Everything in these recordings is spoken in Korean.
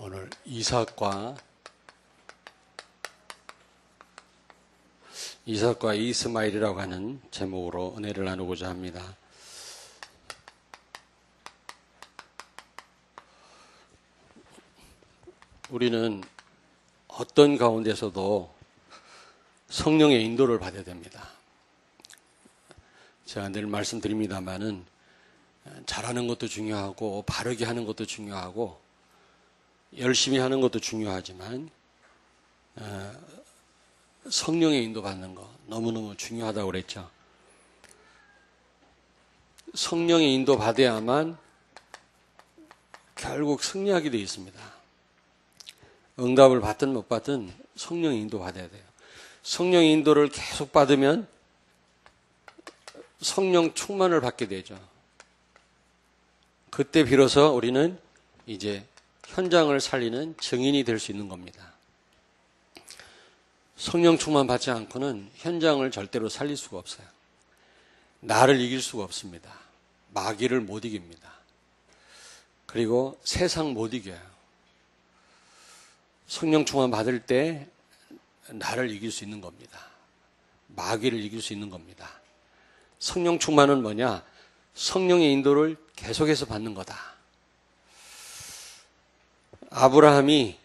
오늘 이삭과 이스마엘이라고 하는 제목으로 은혜를 나누고자 합니다. 우리는 어떤 가운데서도 성령의 인도를 받아야 됩니다. 제가 늘 말씀드립니다마는 잘하는 것도 중요하고 바르게 하는 것도 중요하고 열심히 하는 것도 중요하지만 성령의 인도받는 거 너무너무 중요하다고 그랬죠. 성령의 인도받아야만 결국 승리하게 되어 있습니다. 응답을 받든 못 받든 성령의 인도받아야 돼요. 성령의 인도를 계속 받으면 성령 충만을 받게 되죠. 그때 비로소 우리는 이제 현장을 살리는 증인이 될 수 있는 겁니다. 성령 충만 받지 않고는 현장을 절대로 살릴 수가 없어요. 나를 이길 수가 없습니다. 마귀를 못 이깁니다. 그리고 세상 못 이겨요. 성령 충만 받을 때 나를 이길 수 있는 겁니다. 마귀를 이길 수 있는 겁니다. 성령 충만은 뭐냐? 성령의 인도를 계속해서 받는 거다. 아브라함이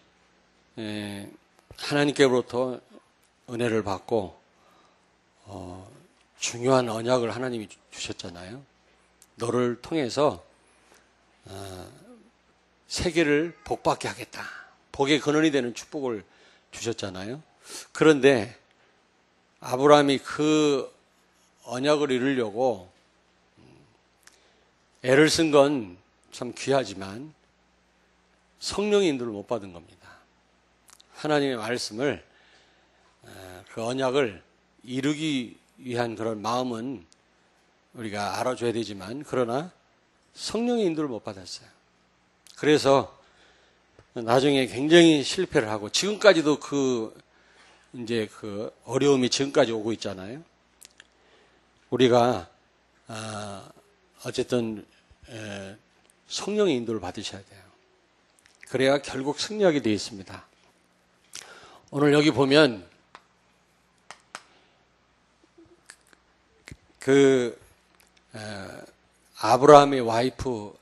하나님께로부터 은혜를 받고 중요한 언약을 하나님이 주셨잖아요. 너를 통해서 세계를 복받게 하겠다. 복의 근원이 되는 축복을 주셨잖아요. 그런데 아브라함이 그 언약을 이루려고 애를 쓴 건 참 귀하지만 성령의 인도를 못 받은 겁니다. 하나님의 말씀을 그 언약을 이루기 위한 그런 마음은 우리가 알아줘야 되지만 그러나 성령의 인도를 못 받았어요. 그래서 나중에 굉장히 실패를 하고 지금까지도 그 어려움이 지금까지 오고 있잖아요. 우리가 어쨌든 성령의 인도를 받으셔야 돼요. 그래야 결국 승리하게 되어 있습니다. 오늘 여기 보면 아브라함의 와이프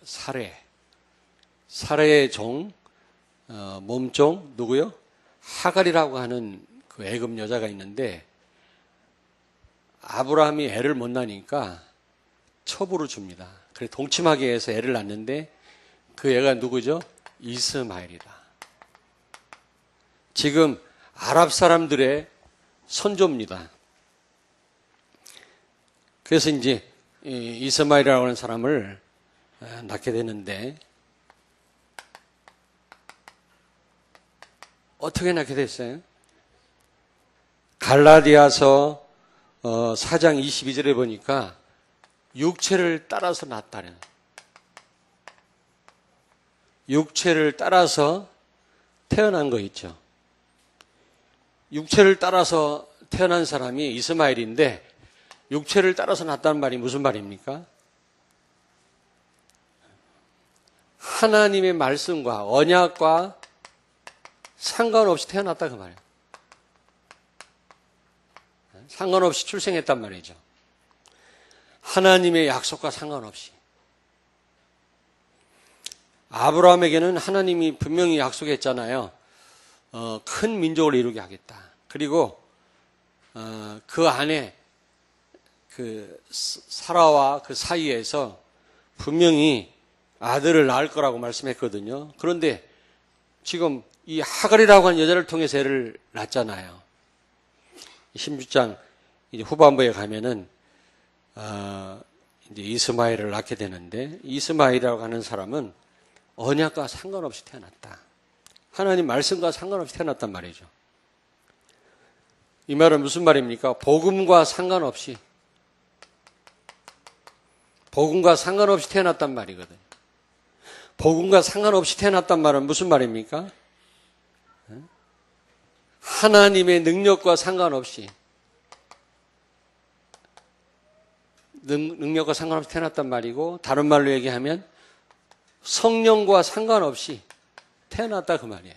사레의 종, 몸종 누구요? 하갈이라고 하는 그 애굽 여자가 있는데 아브라함이 애를 못 낳으니까 첩으로 줍니다. 그래서 동침하게 해서 애를 낳는데 그 애가 누구죠? 이스마엘이다. 지금 아랍 사람들의 선조입니다. 그래서 이제 이스마엘이라고 하는 사람을 낳게 되는데 어떻게 낳게 됐어요? 갈라디아서 4장 22절에 보니까 육체를 따라서 낳았다는, 육체를 따라서 태어난 거 있죠. 육체를 따라서 태어난 사람이 이스마엘인데 육체를 따라서 낳았다는 말이 무슨 말입니까? 하나님의 말씀과 언약과 상관없이 태어났다 그 말이에요. 상관없이 출생했단 말이죠. 하나님의 약속과 상관없이. 아브라함에게는 하나님이 분명히 약속했잖아요. 큰 민족을 이루게 하겠다. 그리고 그 안에 그 사라와 그 사이에서 분명히 아들을 낳을 거라고 말씀했거든요. 그런데 지금 이 하갈이라고 하는 여자를 통해서 애를 낳잖아요. 16장 이제 후반부에 가면은 이제 이스마엘을 낳게 되는데 이스마엘이라고 하는 사람은 언약과 상관없이 태어났다. 하나님 말씀과 상관없이 태어났단 말이죠. 이 말은 무슨 말입니까? 복음과 상관없이 태어났단 말이거든요. 복음과 상관없이 태어났단 말은 무슨 말입니까? 하나님의 능력과 상관없이 태어났단 말이고, 다른 말로 얘기하면 성령과 상관없이 태어났다 그 말이에요.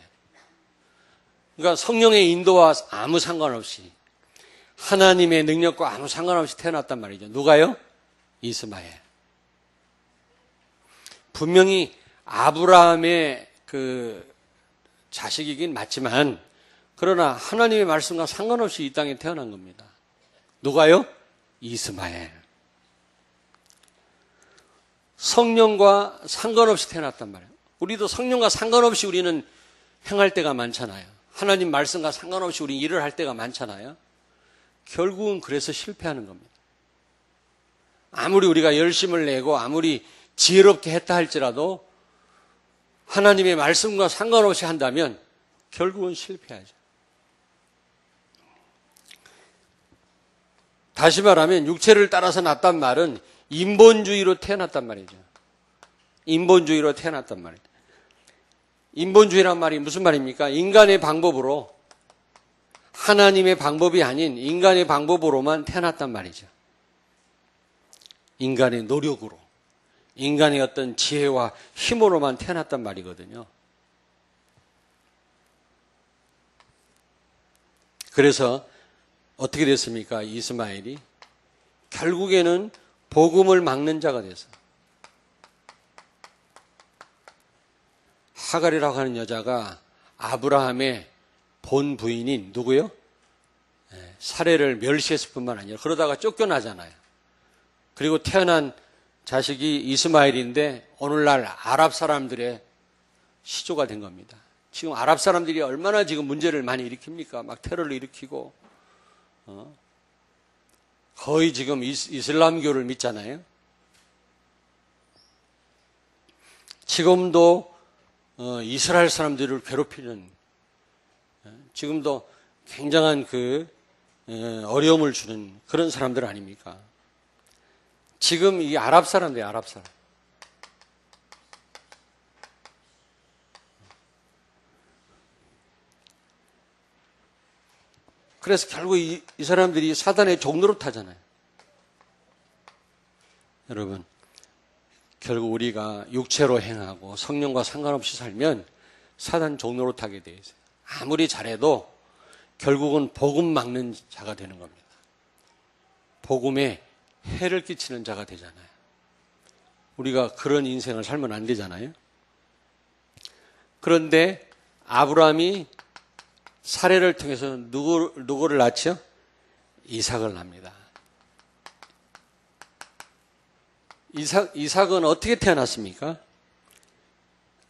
그러니까 성령의 인도와 아무 상관없이 하나님의 능력과 아무 상관없이 태어났단 말이죠. 누가요? 이스마엘. 분명히 아브라함의 그 자식이긴 맞지만 그러나 하나님의 말씀과 상관없이 이 땅에 태어난 겁니다. 누가요? 이스마엘. 성령과 상관없이 태어났단 말이에요. 우리도 성령과 상관없이 우리는 행할 때가 많잖아요. 하나님 말씀과 상관없이 우리 일을 할 때가 많잖아요. 결국은 그래서 실패하는 겁니다. 아무리 우리가 열심을 내고 아무리 지혜롭게 했다 할지라도 하나님의 말씀과 상관없이 한다면 결국은 실패하죠. 다시 말하면 육체를 따라서 났단 말은 인본주의로 태어났단 말이죠. 인본주의로 태어났단 말이죠. 인본주의란 말이 무슨 말입니까? 인간의 방법으로, 하나님의 방법이 아닌 인간의 방법으로만 태어났단 말이죠. 인간의 노력으로, 인간의 어떤 지혜와 힘으로만 태어났단 말이거든요. 그래서 어떻게 됐습니까? 이스마엘이 결국에는 복음을 막는 자가 됐어요. 하갈이라고 하는 여자가 아브라함의 본 부인인 누구요? 사례를 멸시했을 뿐만 아니라 그러다가 쫓겨나잖아요. 그리고 태어난 자식이 이스마엘인데 오늘날 아랍 사람들의 시조가 된 겁니다. 지금 아랍 사람들이 얼마나 지금 문제를 많이 일으킵니까? 막 테러를 일으키고 거의 지금 이슬람교를 믿잖아요. 지금도 이스라엘 사람들을 괴롭히는, 지금도 굉장한 그 어려움을 주는 그런 사람들 아닙니까? 지금 이 아랍 사람들이에요, 아랍 사람. 그래서 결국 이 사람들이 사단의 종로로 타잖아요. 여러분, 결국 우리가 육체로 행하고 성령과 상관없이 살면 사단 종로로 타게 되어 있어요. 아무리 잘해도 결국은 복음 막는 자가 되는 겁니다. 복음에 해를 끼치는 자가 되잖아요. 우리가 그런 인생을 살면 안 되잖아요. 그런데 아브라함이 사례를 통해서 누구를 낳죠? 이삭을 낳습니다. 이삭은 어떻게 태어났습니까?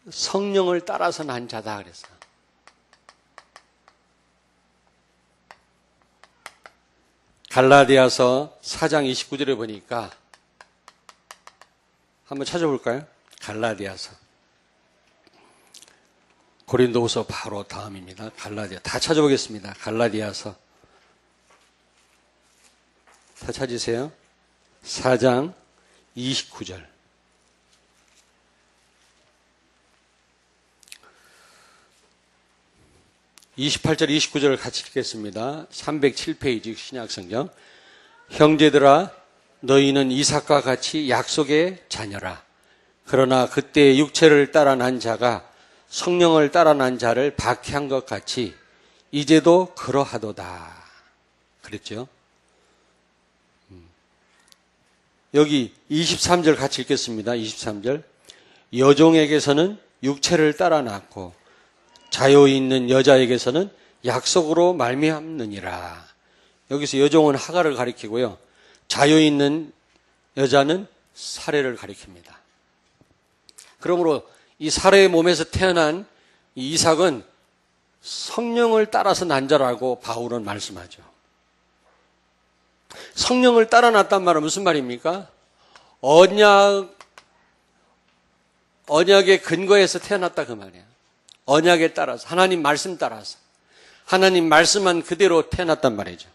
성령을 따라서 난 자다 그랬어요. 갈라디아서 4장 29절에 보니까 한번 찾아볼까요? 갈라디아서. 고린도후서 바로 다음입니다. 갈라디아. 다 찾아보겠습니다. 갈라디아서. 다 찾으세요. 4장 29절. (28절) 29절을 같이 읽겠습니다. 307페이지 신약성경. 형제들아 너희는 이삭과 같이 약속의 자녀라. 그러나 그때 육체를 따라 난 자가 성령을 따라 난 자를 박해한 것 같이 이제도 그러하도다. 그랬죠? 여기 23절 같이 읽겠습니다. 23절. 여종에게서는 육체를 따라 낳고 자유 있는 여자에게서는 약속으로 말미암느니라. 여기서 여종은 하갈을 가리키고요. 자유 있는 여자는 사례를 가리킵니다. 그러므로 이 사례의 몸에서 태어난 이 이삭은 성령을 따라서 난 자라고 바울은 말씀하죠. 성령을 따라 났단 말은 무슨 말입니까? 언약의 근거에서 태어났다 그 말이에요. 언약에 따라서, 하나님 말씀 따라서, 하나님 말씀만 그대로 태어났단 말이죠.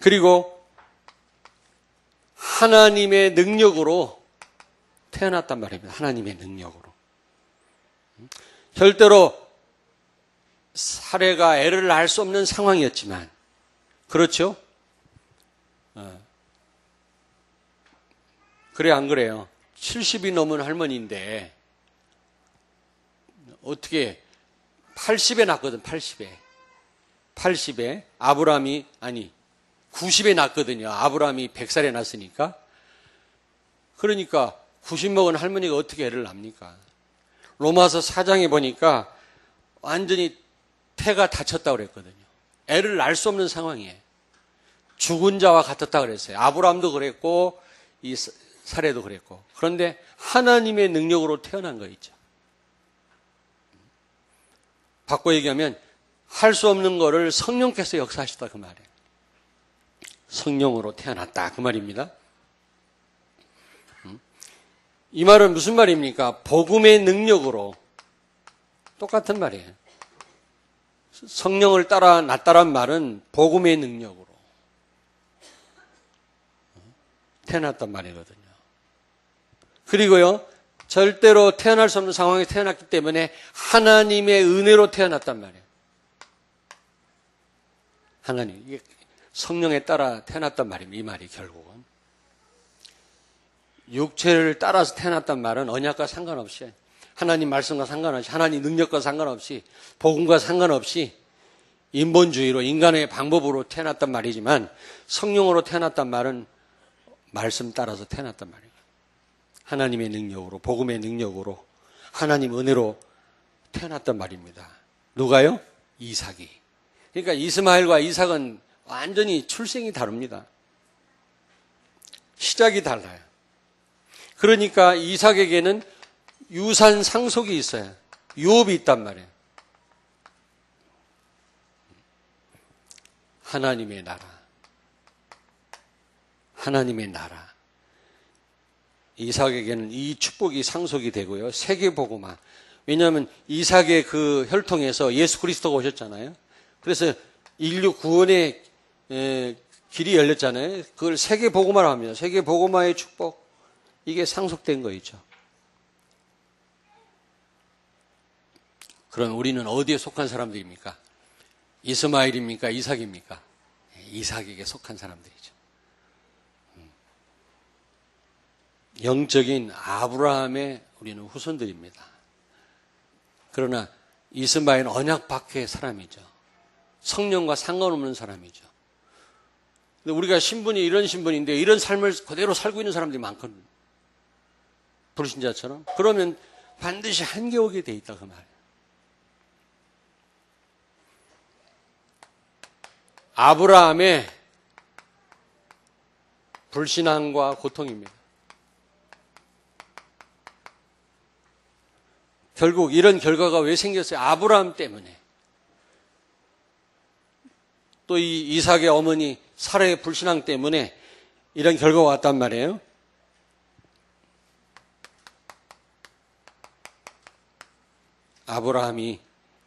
그리고 하나님의 능력으로 태어났단 말입니다. 하나님의 능력으로. 절대로 사례가 애를 낳을 수 없는 상황이었지만, 그렇죠? 그래 안 그래요? 70이 넘은 할머니인데 어떻게 80에 낳거든. 80에 아브라함이 90에 낳거든요. 아브라함이 100살에 낳았으니까. 그러니까 90 먹은 할머니가 어떻게 애를 낳습니까? 로마서 4장에 보니까 완전히 태가 닫혔다고 그랬거든요. 애를 낳을 수 없는 상황이에요. 죽은 자와 같았다고 그랬어요. 아브라함도 그랬고 이 사례도 그랬고. 그런데 하나님의 능력으로 태어난 거 있죠. 바꿔 얘기하면 할 수 없는 거를 성령께서 역사하셨다 그 말이에요. 성령으로 태어났다 그 말입니다. 이 말은 무슨 말입니까? 복음의 능력으로 똑같은 말이에요. 성령을 따라 났다란 말은 복음의 능력으로 태어났단 말이거든요. 그리고요, 절대로 태어날 수 없는 상황에 태어났기 때문에 하나님의 은혜로 태어났단 말이에요. 하나님, 이게 성령에 따라 태어났단 말입니다. 이 말이 결국은. 육체를 따라서 태어났단 말은 언약과 상관없이, 하나님 말씀과 상관없이, 하나님 능력과 상관없이, 복음과 상관없이 인본주의로 인간의 방법으로 태어났단 말이지만 성령으로 태어났단 말은 말씀 따라서 태어났단 말이에요. 하나님의 능력으로, 복음의 능력으로, 하나님 은혜로 태어났단 말입니다. 누가요? 이삭이. 그러니까 이스마엘과 이삭은 완전히 출생이 다릅니다. 시작이 달라요. 그러니까 이삭에게는 유산 상속이 있어요. 유업이 있단 말이에요. 하나님의 나라. 하나님의 나라. 이삭에게는 이 축복이 상속이 되고요. 세계복음화. 왜냐하면 이삭의 그 혈통에서 예수 그리스도가 오셨잖아요. 그래서 인류 구원의 길이 열렸잖아요. 그걸 세계복음화라고 합니다. 세계복음화의 축복. 이게 상속된 거있죠. 그럼 우리는 어디에 속한 사람들입니까? 이스마엘입니까? 이삭입니까? 이삭에게 속한 사람들이죠. 영적인 아브라함의 우리는 후손들입니다. 그러나 이스마엘은 언약 밖의 사람이죠. 성령과 상관없는 사람이죠. 근데 우리가 신분이 이런 신분인데 이런 삶을 그대로 살고 있는 사람들이 많거든요. 불신자처럼. 그러면 반드시 한계 오게 돼 있다 그 말이에요. 아브라함의 불신앙과 고통입니다. 결국 이런 결과가 왜 생겼어요? 아브라함 때문에. 또 이 이삭의 어머니 사라의 불신앙 때문에 이런 결과가 왔단 말이에요. 아브라함이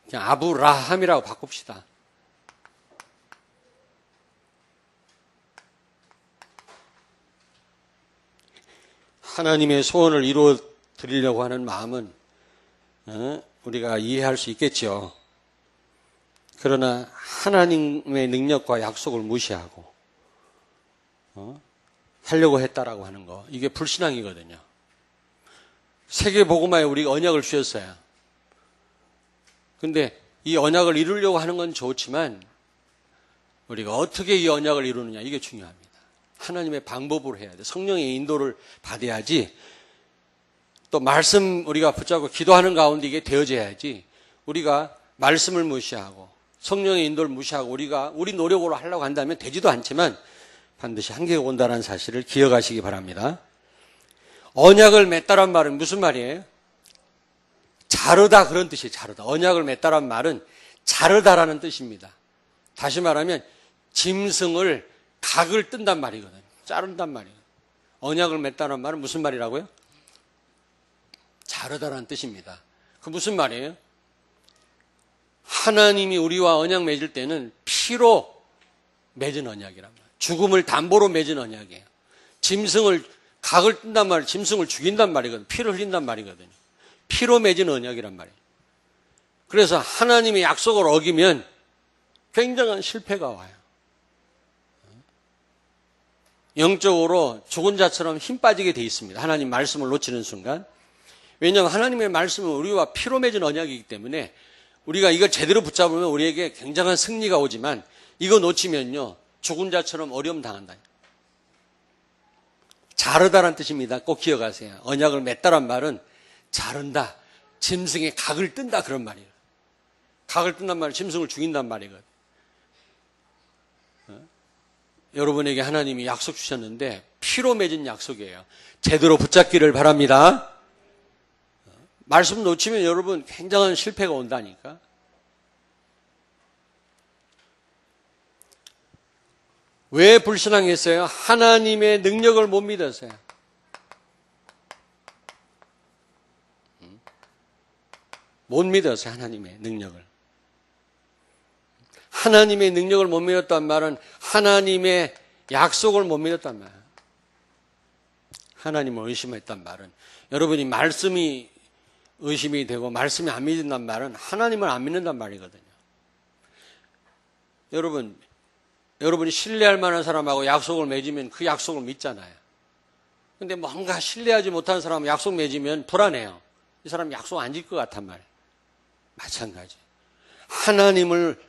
그냥 아브라함이라고 바꿉시다. 하나님의 소원을 이루어 드리려고 하는 마음은 우리가 이해할 수 있겠죠. 그러나 하나님의 능력과 약속을 무시하고 하려고 했다라고 하는 거, 이게 불신앙이거든요. 세계복음화에 우리가 언약을 주셨어요. 근데 이 언약을 이루려고 하는 건 좋지만 우리가 어떻게 이 언약을 이루느냐, 이게 중요합니다. 하나님의 방법으로 해야 돼. 성령의 인도를 받아야지. 또 말씀 우리가 붙잡고 기도하는 가운데 이게 되어져야지. 우리가 말씀을 무시하고 성령의 인도를 무시하고 우리 노력으로 하려고 한다면 되지도 않지만 반드시 한계가 온다는 사실을 기억하시기 바랍니다. 언약을 맺다란 말은 무슨 말이에요? 자르다, 그런 뜻이에요. 자르다. 언약을 맺다란 말은 자르다라는 뜻입니다. 다시 말하면 짐승을 각을 뜬단 말이거든요. 자른단 말이에요. 언약을 맺다는 말은 무슨 말이라고요? 자르다라는 뜻입니다. 그 무슨 말이에요? 하나님이 우리와 언약 맺을 때는 피로 맺은 언약이란 말이에요. 죽음을 담보로 맺은 언약이에요. 짐승을 각을 뜬단 말이에요. 짐승을 죽인단 말이거든요. 피를 흘린단 말이거든요. 피로 맺은 언약이란 말이에요. 그래서 하나님의 약속을 어기면 굉장한 실패가 와요. 영적으로 죽은 자처럼 힘 빠지게 돼 있습니다. 하나님 말씀을 놓치는 순간. 왜냐하면 하나님의 말씀은 우리와 피로 맺은 언약이기 때문에 우리가 이걸 제대로 붙잡으면 우리에게 굉장한 승리가 오지만 이거 놓치면요, 죽은 자처럼 어려움 당한다. 자르다란 뜻입니다. 꼭 기억하세요. 언약을 맺다란 말은 자른다, 짐승의 각을 뜬다, 그런 말이에요. 각을 뜬단 말은 짐승을 죽인단 말이거든요. 여러분에게 하나님이 약속 주셨는데 피로 맺은 약속이에요. 제대로 붙잡기를 바랍니다. 말씀 놓치면 여러분 굉장한 실패가 온다니까. 왜 불신앙했어요? 하나님의 능력을 못 믿었어요. 못 믿었어요, 하나님의 능력을. 하나님의 능력을 못 믿었단 말은 하나님의 약속을 못 믿었단 말이에요. 하나님을 의심했단 말은, 여러분이 말씀이 의심이 되고 말씀이 안 믿는단 말은 하나님을 안 믿는단 말이거든요. 여러분이 신뢰할 만한 사람하고 약속을 맺으면 그 약속을 믿잖아요. 근데 뭔가 신뢰하지 못하는 사람하고 약속 맺으면 불안해요. 이 사람 약속 안 지킬 것 같단 말이에요. 마찬가지. 하나님을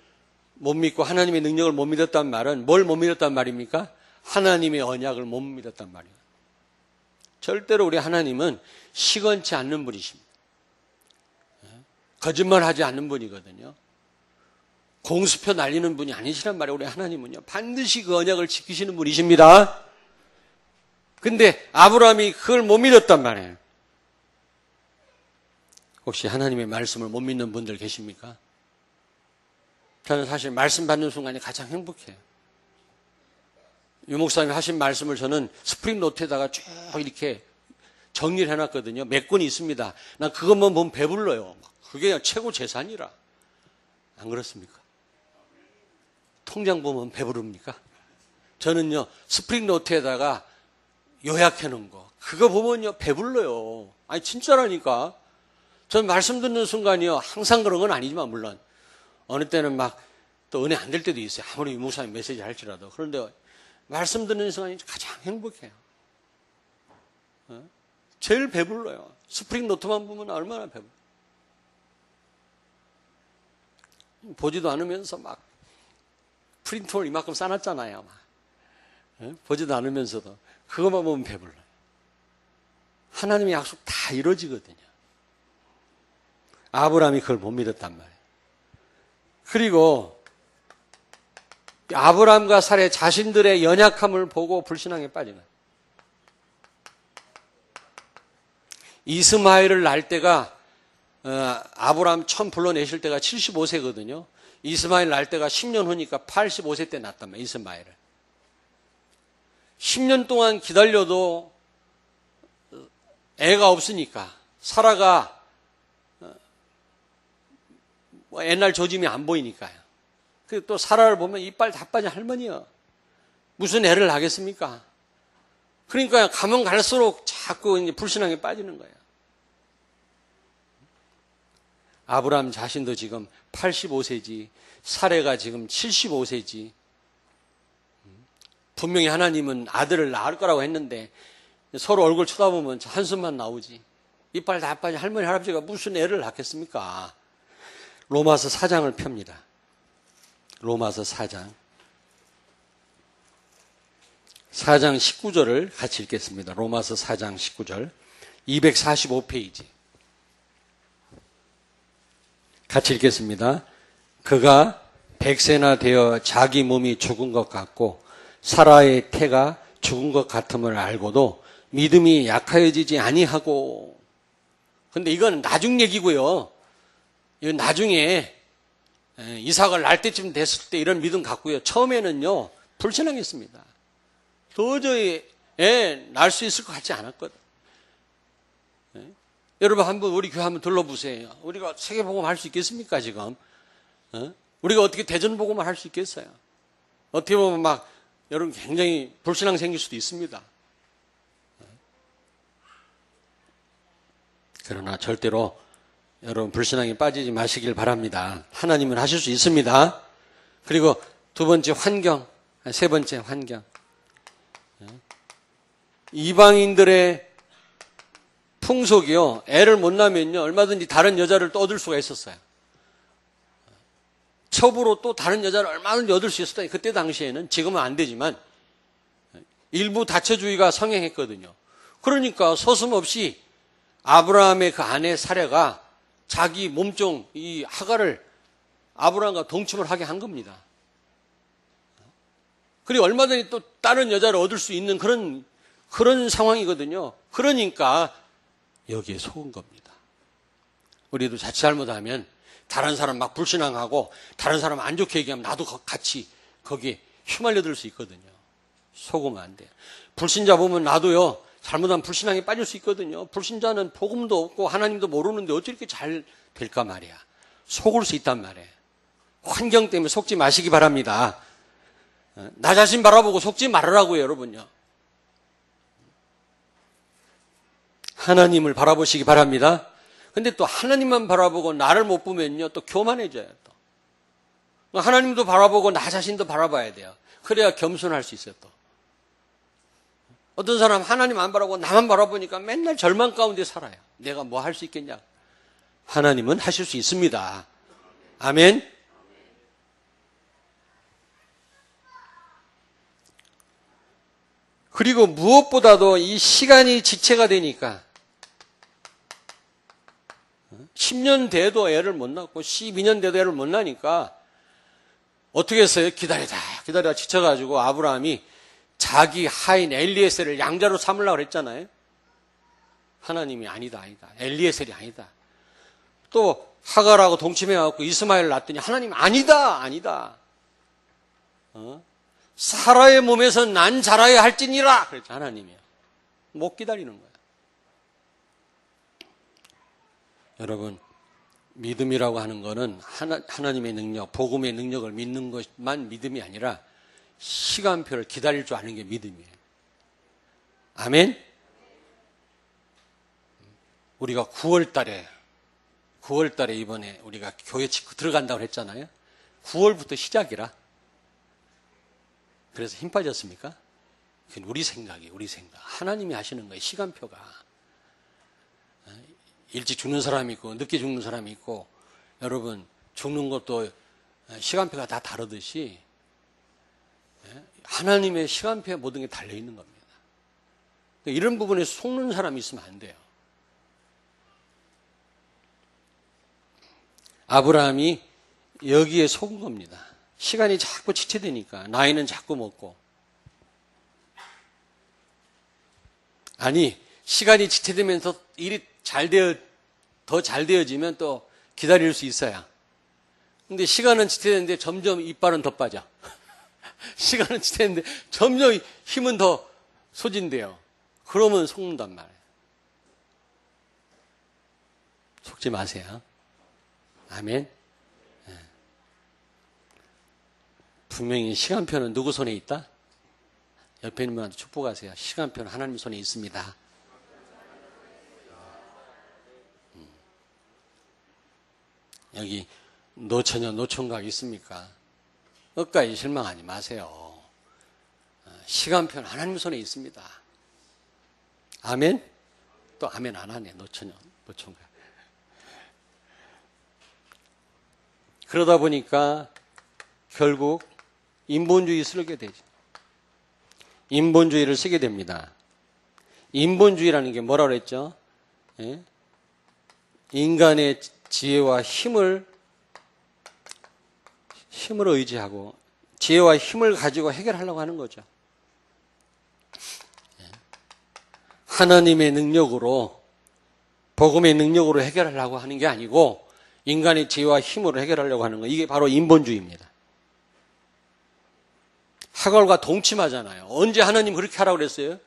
못 믿고 하나님의 능력을 못 믿었단 말은 뭘 못 믿었단 말입니까? 하나님의 언약을 못 믿었단 말이에요. 절대로 우리 하나님은 시건치 않는 분이십니다. 거짓말하지 않는 분이거든요. 공수표 날리는 분이 아니시란 말이에요. 우리 하나님은요, 반드시 그 언약을 지키시는 분이십니다. 근데 아브라함이 그걸 못 믿었단 말이에요. 혹시 하나님의 말씀을 못 믿는 분들 계십니까? 저는 사실 말씀 받는 순간이 가장 행복해요. 유 목사님이 하신 말씀을 저는 스프링 노트에다가 쭉 이렇게 정리를 해놨거든요. 몇 권이 있습니다. 난 그것만 보면 배불러요. 그게 최고 재산이라. 안 그렇습니까? 통장 보면 배부릅니까? 저는요, 스프링 노트에다가 요약해 놓은 거, 그거 보면요, 배불러요. 아니, 진짜라니까. 전 말씀 듣는 순간이요, 항상 그런 건 아니지만, 물론. 어느 때는 막, 또 은혜 안 될 때도 있어요. 아무리 유목사님 메시지 할지라도. 그런데, 말씀 듣는 순간이 가장 행복해요. 제일 배불러요. 스프링 노트만 보면 얼마나 배불러요. 보지도 않으면서 막, 프린트를 이만큼 싸놨잖아요. 막. 보지도 않으면서도. 그것만 보면 배불러요. 하나님의 약속 다 이루어지거든요. 아브라함이 그걸 못 믿었단 말이에요. 그리고 아브라함과 사례 자신들의 연약함을 보고 불신앙에 빠지는 거예요. 이스마엘을 낳을 때가 아브라함 처음 불러내실 때가 75세거든요. 이스마엘 낳을 때가 10년 후니까 85세 때 낳았단 말이에요. 이스마엘을. 10년 동안 기다려도 애가 없으니까 사라가 옛날 조짐이 안 보이니까요. 또 사라를 보면 이빨 다 빠진 할머니요. 무슨 애를 낳겠습니까? 그러니까 가면 갈수록 자꾸 이제 불신앙에 빠지는 거예요. 아브라함 자신도 지금 85세지, 사레가 지금 75세지. 분명히 하나님은 아들을 낳을 거라고 했는데 서로 얼굴 쳐다보면 한숨만 나오지. 이빨 다 빠진 할머니, 할아버지가 무슨 애를 낳겠습니까? 로마서 4장을 펴니다. 로마서 4장. 4장 19절을 같이 읽겠습니다. 로마서 4장 19절. 245페이지. 같이 읽겠습니다. 그가 100세나 되어 자기 몸이 죽은 것 같고 사라의 태가 죽은 것 같음을 알고도 믿음이 약하여지지 아니하고. 근데 이건 나중 얘기고요. 이건 나중에 이삭을 낳을 때쯤 됐을 때 이런 믿음 갖고요. 처음에는요, 불신앙했습니다. 도저히 낳을 수 있을 것 같지 않았거든. 여러분 한번 우리 교회 한번 둘러보세요. 우리가 세계복음 할 수 있겠습니까 지금? 우리가 어떻게 대전복음을 할 수 있겠어요? 어떻게 보면 막 여러분 굉장히 불신앙 생길 수도 있습니다. 그러나 절대로 여러분 불신앙에 빠지지 마시길 바랍니다. 하나님은 하실 수 있습니다. 그리고 두 번째 환경, 세 번째 환경. 이방인들의 풍속이요, 애를 못 낳으면요, 얼마든지 다른 여자를 또 얻을 수가 있었어요. 첩으로 또 다른 여자를 얼마든지 얻을 수 있었다. 그때 당시에는, 지금은 안 되지만, 일부 다처주의가 성행했거든요. 그러니까 서슴없이 아브라함의 그 아내 사레가 자기 몸종, 이 하갈을 아브라함과 동침을 하게 한 겁니다. 그리고 얼마든지 또 다른 여자를 얻을 수 있는 그런 상황이거든요. 그러니까 여기에 속은 겁니다. 우리도 자칫 잘못하면 다른 사람 막 불신앙하고 다른 사람 안 좋게 얘기하면 나도 같이 거기에 휘말려들 수 있거든요. 속으면 안 돼요. 불신자 보면 나도요, 잘못하면 불신앙에 빠질 수 있거든요. 불신자는 복음도 없고 하나님도 모르는데 어찌 이렇게 잘 될까 말이야. 속을 수 있단 말이에요. 환경 때문에 속지 마시기 바랍니다. 나 자신 바라보고 속지 말으라고요, 여러분요. 하나님을 바라보시기 바랍니다. 근데 또 하나님만 바라보고 나를 못 보면요, 또 교만해져요, 또. 하나님도 바라보고 나 자신도 바라봐야 돼요. 그래야 겸손할 수 있어요, 또. 어떤 사람 하나님 안 바라보고 나만 바라보니까 맨날 절망 가운데 살아요. 내가 뭐 할 수 있겠냐? 하나님은 하실 수 있습니다. 아멘. 그리고 무엇보다도 이 시간이 지체가 되니까 10년 돼도 애를 못 낳고 12년 돼도 애를 못 낳으니까 어떻게 했어요? 기다리다 지쳐가지고 아브라함이 자기 하인 엘리에셀을 양자로 삼으려고 그랬잖아요. 하나님이 아니다. 엘리에셀이 아니다. 또 하갈하고 동침해갖고 이스마엘을 낳았더니 하나님 아니다. 사라의 몸에서 난 자라야 할지니라 그랬죠. 하나님이요. 못 기다리는 거예요. 여러분, 믿음이라고 하는 거는 하나님의 능력, 복음의 능력을 믿는 것만 믿음이 아니라 시간표를 기다릴 줄 아는 게 믿음이에요. 아멘? 우리가 9월 달에 이번에 우리가 교회 들어간다고 했잖아요. 9월부터 시작이라. 그래서 힘 빠졌습니까? 그건 우리 생각. 하나님이 하시는 거예요, 시간표가. 일찍 죽는 사람이 있고, 늦게 죽는 사람이 있고, 여러분, 죽는 것도 시간표가 다 다르듯이, 하나님의 시간표에 모든 게 달려있는 겁니다. 이런 부분에 속는 사람이 있으면 안 돼요. 아브라함이 여기에 속은 겁니다. 시간이 자꾸 지체되니까 나이는 자꾸 먹고. 아니, 시간이 지체되면서 일이 더 잘 되어지면 또 기다릴 수 있어야. 근데 시간은 지체되는데 점점 이빨은 더 빠져. 시간은 지체되는데 점점 힘은 더 소진돼요. 그러면 속는단 말이에요. 속지 마세요. 아멘. 분명히 시간표는 누구 손에 있다? 옆에 있는 분한테 축복하세요. 시간표는 하나님 손에 있습니다. 여기 노처녀, 노총각 있습니까? 끝까지 실망하지 마세요. 시간표는 하나님 손에 있습니다. 아멘? 또 아멘 안 하네, 노처녀, 노총각. 그러다 보니까 결국 인본주의 쓰게 되죠. 인본주의를 쓰게 됩니다. 인본주의라는 게 뭐라고 그랬죠? 예? 인간의 지혜와 힘을 의지하고 지혜와 힘을 가지고 해결하려고 하는 거죠. 하나님의 능력으로, 복음의 능력으로 해결하려고 하는 게 아니고 인간의 지혜와 힘으로 해결하려고 하는 거, 이게 바로 인본주의입니다. 하갈과 동침하잖아요. 언제 하나님 그렇게 하라고 그랬어요?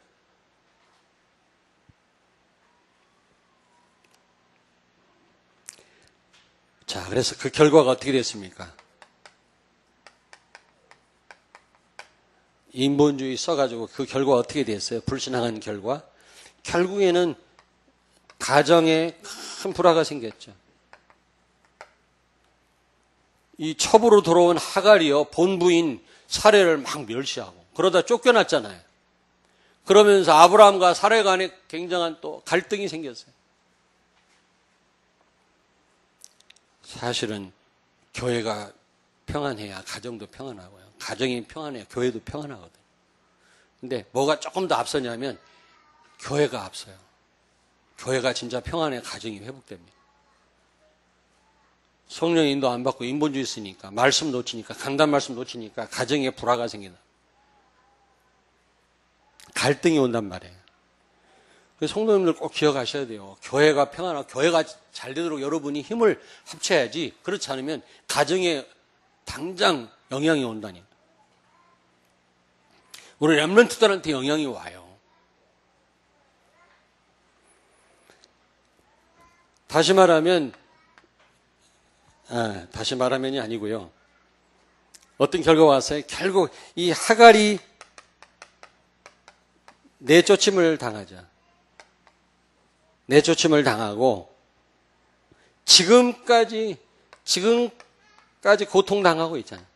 자, 그래서 그 결과가 어떻게 됐습니까? 인본주의 써가지고 그 결과 어떻게 됐어요? 불신앙한 결과? 결국에는 가정에 큰 불화가 생겼죠. 이 첩으로 들어온 하갈이요, 본부인 사레를 막 멸시하고 그러다 쫓겨났잖아요. 그러면서 아브라함과 사라 간에 굉장한 또 갈등이 생겼어요. 사실은 교회가 평안해야 가정도 평안하고요. 가정이 평안해야 교회도 평안하거든요. 근데 뭐가 조금 더 앞서냐면 교회가 앞서요. 교회가 진짜 평안해야 가정이 회복됩니다. 성령 인도 안 받고 인본주의 쓰니까, 말씀 놓치니까, 강단 말씀 놓치니까 가정에 불화가 생긴다. 갈등이 온단 말이에요. 그래서 성도님들 꼭 기억하셔야 돼요. 교회가 평안하고 교회가 잘 되도록 여러분이 힘을 합쳐야지, 그렇지 않으면 가정에 당장 영향이 온다니. 우리 렘넌트들한테 영향이 와요. 다시 말하면이 아니고요. 어떤 결과가 왔어요. 결국 이 하갈이 내쫓임을 당하죠. 내쫓임을 당하고 지금까지 고통당하고 있잖아요.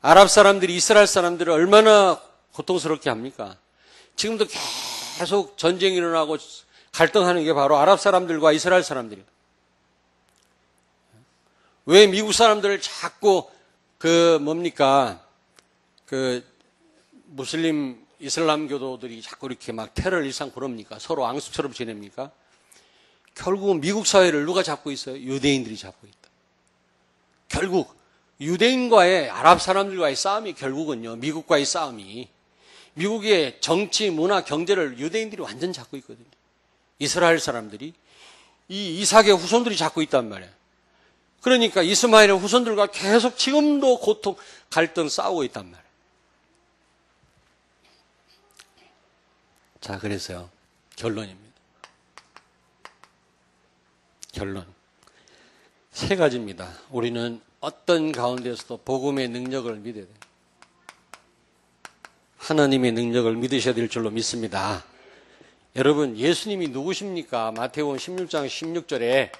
아랍 사람들이 이스라엘 사람들을 얼마나 고통스럽게 합니까? 지금도 계속 전쟁이 일어나고 갈등하는 게 바로 아랍 사람들과 이스라엘 사람들이에요. 왜 미국 사람들을 자꾸 무슬림 이슬람 교도들이 자꾸 이렇게 막 테러를 일삼고 그럽니까? 서로 앙숙처럼 지냅니까? 결국은 미국 사회를 누가 잡고 있어요? 유대인들이 잡고 있다. 결국 유대인과의 아랍 사람들과의 싸움이 결국은요, 미국과의 싸움이, 미국의 정치, 문화, 경제를 유대인들이 완전 잡고 있거든요. 이스라엘 사람들이, 이 이삭의 후손들이 잡고 있단 말이에요. 그러니까 이스마엘의 후손들과 계속 지금도 고통, 갈등 싸우고 있단 말이에요. 자, 그래서요, 결론입니다. 결론. 세 가지입니다. 우리는 어떤 가운데서도 복음의 능력을 믿어야 돼요. 하나님의 능력을 믿으셔야 될 줄로 믿습니다. 여러분, 예수님이 누구십니까? 마태복음 16장 16절에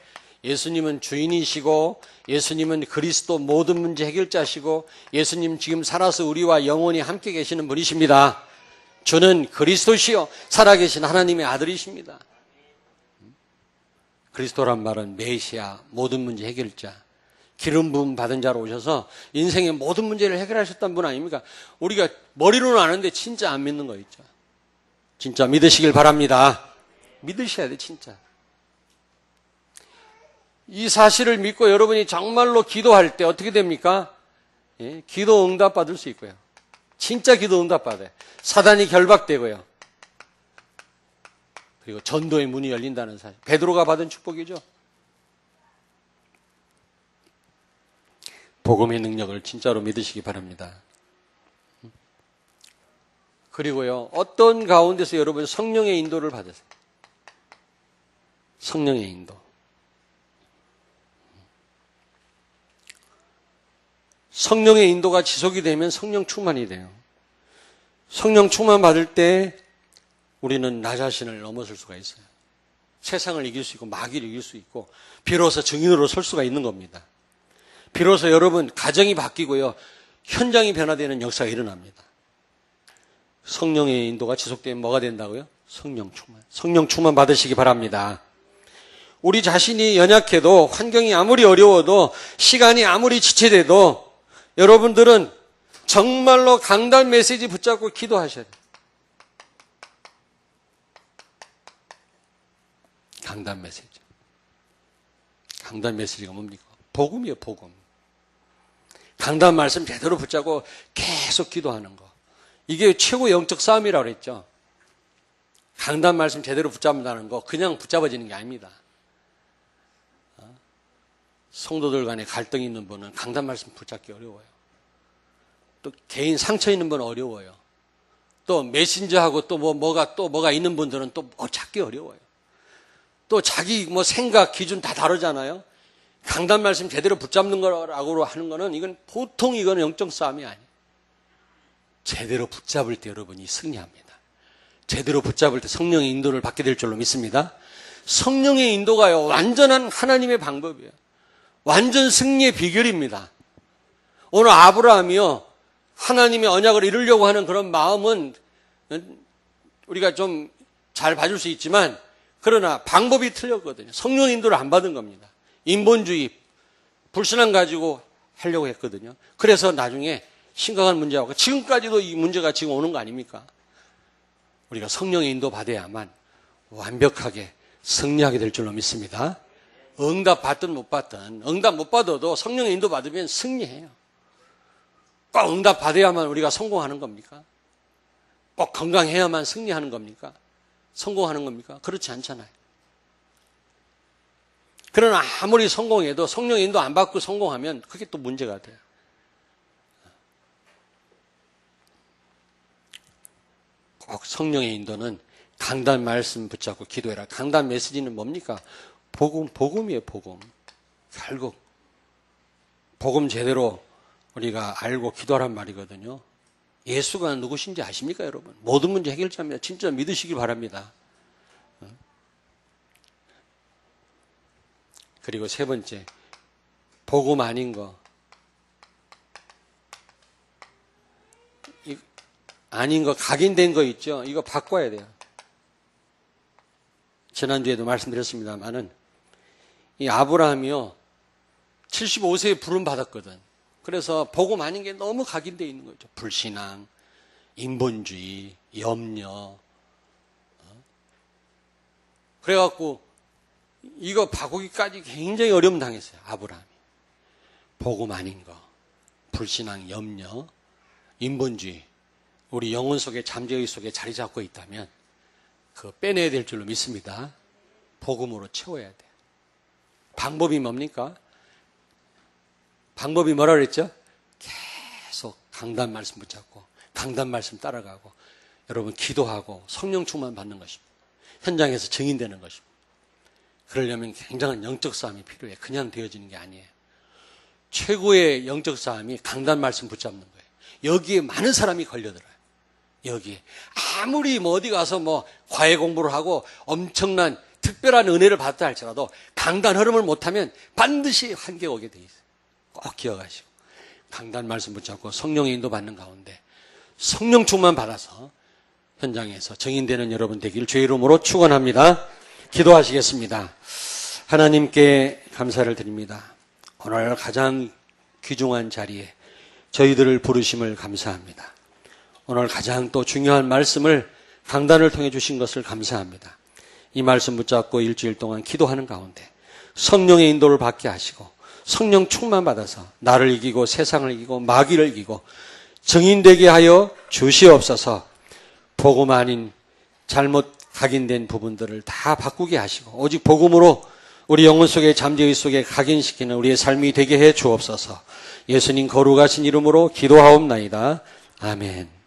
예수님은 주인이시고, 예수님은 그리스도 모든 문제 해결자시고, 예수님 지금 살아서 우리와 영원히 함께 계시는 분이십니다. 주는 그리스도시요 살아계신 하나님의 아들이십니다. 그리스도란 말은 메시아, 모든 문제 해결자, 기름 부음 받은 자로 오셔서 인생의 모든 문제를 해결하셨던 분 아닙니까? 우리가 머리로는 아는데 진짜 안 믿는 거 있죠. 진짜 믿으시길 바랍니다. 믿으셔야 돼, 진짜. 이 사실을 믿고 여러분이 정말로 기도할 때 어떻게 됩니까? 예, 기도 응답 받을 수 있고요. 진짜 기도 응답 받아요. 사단이 결박되고요. 그리고 전도의 문이 열린다는 사실. 베드로가 받은 축복이죠. 복음의 능력을 진짜로 믿으시기 바랍니다. 그리고요, 어떤 가운데서 여러분 성령의 인도를 받으세요. 성령의 인도. 성령의 인도가 지속이 되면 성령 충만이 돼요. 성령 충만 받을 때 우리는 나 자신을 넘어설 수가 있어요. 세상을 이길 수 있고 마귀를 이길 수 있고 비로소 증인으로 설 수가 있는 겁니다. 비로소 여러분 가정이 바뀌고요, 현장이 변화되는 역사가 일어납니다. 성령의 인도가 지속되면 뭐가 된다고요? 성령 충만. 성령 충만 받으시기 바랍니다. 우리 자신이 연약해도, 환경이 아무리 어려워도, 시간이 아무리 지체돼도 여러분들은 정말로 강단 메시지 붙잡고 기도하셔야 돼요. 강단 메시지. 강단 메시지가 뭡니까? 복음이에요, 복음. 강단 말씀 제대로 붙잡고 계속 기도하는 거. 이게 최고 영적 싸움이라고 그랬죠. 강단 말씀 제대로 붙잡는다는 거 그냥 붙잡아지는 게 아닙니다. 성도들 간에 갈등이 있는 분은 강단 말씀 붙잡기 어려워요. 또 개인 상처 있는 분은 어려워요. 또 메신저하고 또 뭐가 있는 분들은 또 찾기 어려워요. 또 자기 생각, 기준 다 다르잖아요. 강단 말씀 제대로 붙잡는 거라고 하는 거는 이건 보통 이거는 영적 싸움이 아니에요. 제대로 붙잡을 때 여러분이 승리합니다. 제대로 붙잡을 때 성령의 인도를 받게 될 줄로 믿습니다. 성령의 인도가요, 완전한 하나님의 방법이에요. 완전 승리의 비결입니다. 오늘 아브라함이요, 하나님의 언약을 이루려고 하는 그런 마음은 우리가 좀 잘 봐줄 수 있지만 그러나 방법이 틀렸거든요. 성령 인도를 안 받은 겁니다. 인본주의, 불신앙 가지고 하려고 했거든요. 그래서 나중에 심각한 문제가 오고 지금까지도 이 문제가 지금 오는 거 아닙니까? 우리가 성령의 인도 받아야만 완벽하게 승리하게 될 줄로 믿습니다. 응답 받든 못 받든, 응답 못 받아도 성령의 인도 받으면 승리해요. 꼭 응답 받아야만 우리가 성공하는 겁니까? 꼭 건강해야만 승리하는 겁니까? 성공하는 겁니까? 그렇지 않잖아요. 그러나 아무리 성공해도 성령의 인도 안 받고 성공하면 그게 또 문제가 돼요. 꼭 성령의 인도는 강단 말씀 붙잡고 기도해라. 강단 메시지는 뭡니까? 복음이에요, 복음. 결국 복음 제대로 우리가 알고 기도하란 말이거든요. 예수가 누구신지 아십니까, 여러분? 모든 문제 해결자입니다. 진짜 믿으시기 바랍니다. 그리고 세 번째, 복음 아닌 거. 아닌 거, 각인된 거 있죠? 이거 바꿔야 돼요. 지난주에도 말씀드렸습니다만은, 이 아브라함이요, 75세에 부름 받았거든. 그래서 복음 아닌 게 너무 각인되어 있는 거죠. 불신앙, 인본주의, 염려. 그래갖고 이거 바꾸기까지 굉장히 어려움 당했어요. 아브라함이. 복음 아닌 거, 불신앙, 염려, 인본주의. 우리 영혼 속에 잠재의 속에 자리 잡고 있다면 그거 빼내야 될 줄로 믿습니다. 복음으로 채워야 돼요. 방법이 뭡니까? 방법이 뭐라 그랬죠? 계속 강단 말씀 붙잡고 강단 말씀 따라가고 여러분 기도하고 성령 충만 받는 것입니다. 현장에서 증인되는 것입니다. 그러려면 굉장한 영적 싸움이 필요해. 그냥 되어지는 게 아니에요. 최고의 영적 싸움이 강단 말씀 붙잡는 거예요. 여기에 많은 사람이 걸려들어요. 여기에 아무리 어디 가서 과외 공부를 하고 엄청난 특별한 은혜를 받았다 할지라도 강단 흐름을 못하면 반드시 한계 오게 돼 있어요. 꼭 기억하시고 강단 말씀 붙잡고 성령의 인도 받는 가운데 성령 충만 받아서 현장에서 증인되는 여러분 되기를 주의 이름으로 축원합니다. 기도하시겠습니다. 하나님께 감사를 드립니다. 오늘 가장 귀중한 자리에 저희들을 부르심을 감사합니다. 오늘 가장 또 중요한 말씀을 강단을 통해 주신 것을 감사합니다. 이 말씀 붙잡고 일주일 동안 기도하는 가운데 성령의 인도를 받게 하시고 성령 충만 받아서 나를 이기고 세상을 이기고 마귀를 이기고 증인되게 하여 주시옵소서. 복음 아닌 잘못 각인된 부분들을 다 바꾸게 하시고 오직 복음으로 우리 영혼 속에 잠재의 속에 각인시키는 우리의 삶이 되게 해 주옵소서. 예수님 거룩하신 이름으로 기도하옵나이다. 아멘.